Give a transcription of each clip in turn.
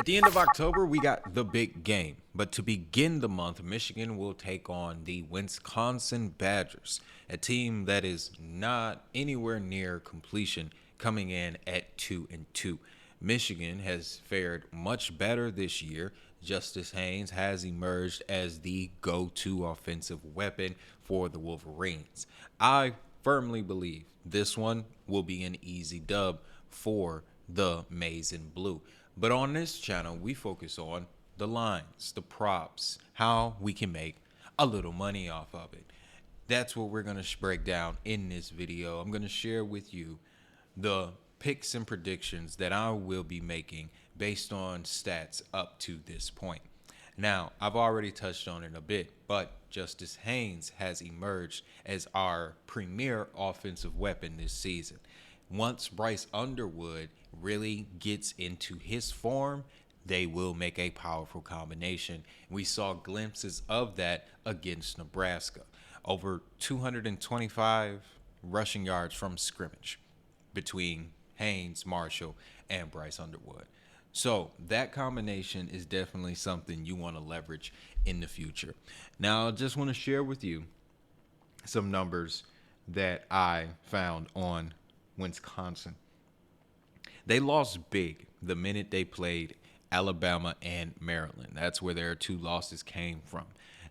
the end of October, we got the big game. But to begin the month, Michigan will take on the Wisconsin Badgers, a team that is not anywhere near completion, coming in at 2-2. Michigan has fared much better this year. Justice Haynes has emerged as the go-to offensive weapon for the Wolverines. I firmly believe this one will be an easy dub for the Maize and Blue. But on this channel, we focus on the lines, the props, how we can make a little money off of it. That's what we're going to break down in this video. I'm going to share with you the picks and predictions that I will be making based on stats up to this point. Now, I've already touched on it a bit, but Justice Haynes has emerged as our premier offensive weapon this season. Once Bryce Underwood really gets into his form, they will make a powerful combination. We saw glimpses of that against Nebraska. Over 225 rushing yards from scrimmage between Haynes, Marshall, and Bryce Underwood. So that combination is definitely something you want to leverage in the future. Now, I just want to share with you some numbers that I found on Wisconsin. They lost big the minute they played Alabama and Maryland. That's where their two losses came from.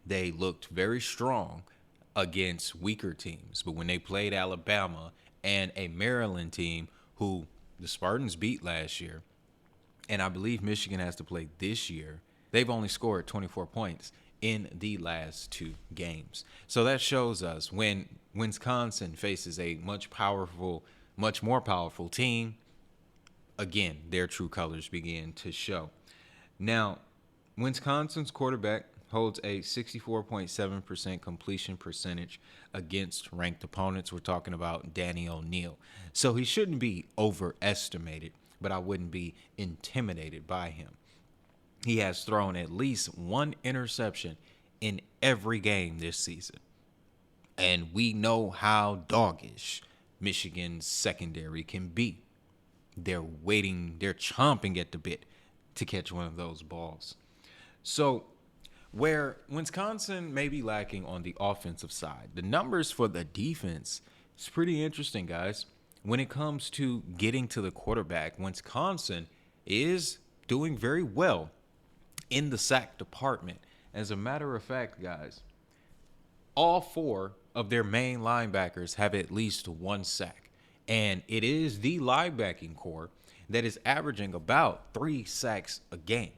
They looked very strong against weaker teams, but when they played Alabama and a Maryland team who the Spartans beat last year, and I believe Michigan has to play this year, they've only scored 24 points in the last two games. So that shows us when Wisconsin faces a much more powerful team, again, their true colors begin to show. Now, Wisconsin's quarterback holds a 64.7% completion percentage against ranked opponents. We're talking about Danny O'Neal. So he shouldn't be overestimated, but I wouldn't be intimidated by him. He has thrown at least one interception in every game this season. And we know how doggish Michigan's secondary can be. They're chomping at the bit to catch one of those balls. So where Wisconsin may be lacking on the offensive side, the numbers for the defense is pretty interesting, guys. When it comes to getting to the quarterback, Wisconsin is doing very well in the sack department. As a matter of fact, guys, all four of their main linebackers have at least one sack. And it is the linebacking core that is averaging about 3 sacks a game.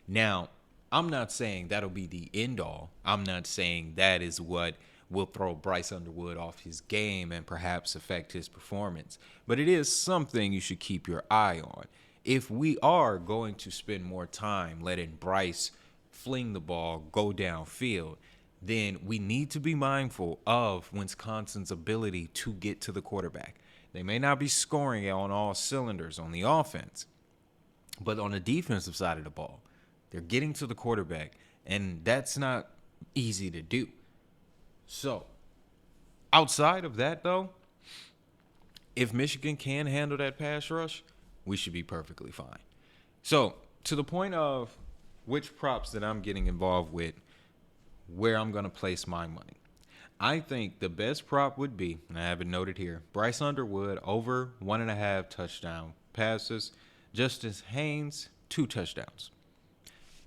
Now, I'm not saying that'll be the end all. I'm not saying that is what will throw Bryce Underwood off his game and perhaps affect his performance. But it is something you should keep your eye on. If we are going to spend more time letting Bryce fling the ball, go downfield, then we need to be mindful of Wisconsin's ability to get to the quarterback. They may not be scoring on all cylinders on the offense, but on the defensive side of the ball, they're getting to the quarterback, and that's not easy to do. So, outside of that, though, if Michigan can handle that pass rush, we should be perfectly fine. So, to the point of which props that I'm getting involved with, where I'm going to place my money, I think the best prop would be, and I have it noted here, Bryce Underwood over 1.5 touchdown passes. Justice Haynes, 2 touchdowns.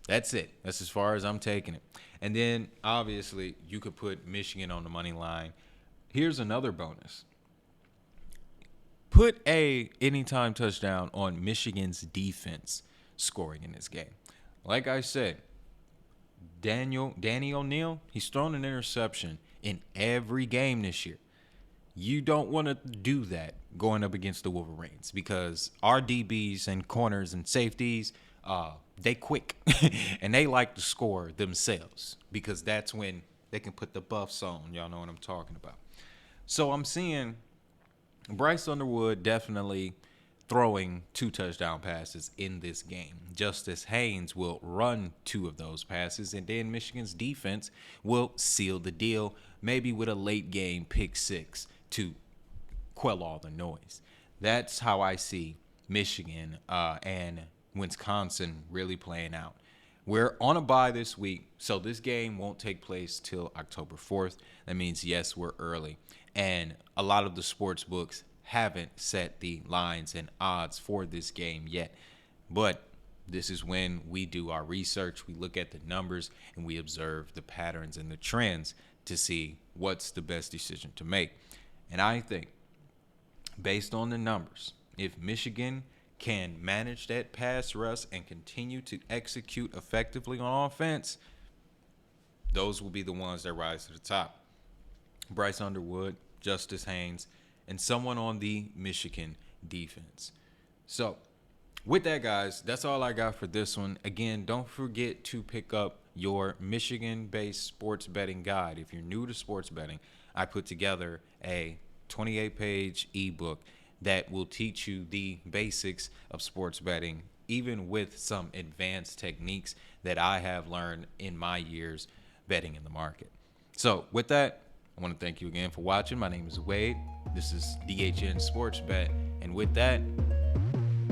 That's it. That's as far as I'm taking it. And then, obviously, you could put Michigan on the money line. Here's another bonus. Put a anytime touchdown on Michigan's defense scoring in this game. Like I said, Danny O'Neal, he's thrown an interception in every game this year. You don't want to do that going up against the Wolverines because our DBs and corners and safeties, they quick and they like to score themselves because that's when they can put the buffs on. Y'all know what I'm talking about. So I'm seeing Bryce Underwood definitely throwing 2 touchdown passes in this game. Justice Haynes will run 2 of those passes, and then Michigan's defense will seal the deal, maybe with a late game pick 6 to quell all the noise. That's how I see Michigan and Wisconsin really playing out. We're on a bye this week, so this game won't take place till October 4th. That means, yes, we're early. And a lot of the sports books haven't set the lines and odds for this game yet. But this is when we do our research. We look at the numbers and we observe the patterns and the trends to see what's the best decision to make. And I think, based on the numbers, if Michigan can manage that pass rush and continue to execute effectively on offense, those will be the ones that rise to the top. Bryce Underwood, Justice Haynes, and someone on the Michigan defense. So, with that, guys, that's all I got for this one. Again, don't forget to pick up your Michigan-based sports betting guide. If you're new to sports betting, I put together a 28-page ebook that will teach you the basics of sports betting, even with some advanced techniques that I have learned in my years betting in the market. So with that, I want to thank you again for watching. My name is Wade. This is DHN Sports Bet. And with that,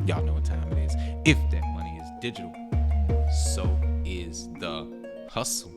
y'all know what time it is. If that money is digital, so is the hustle.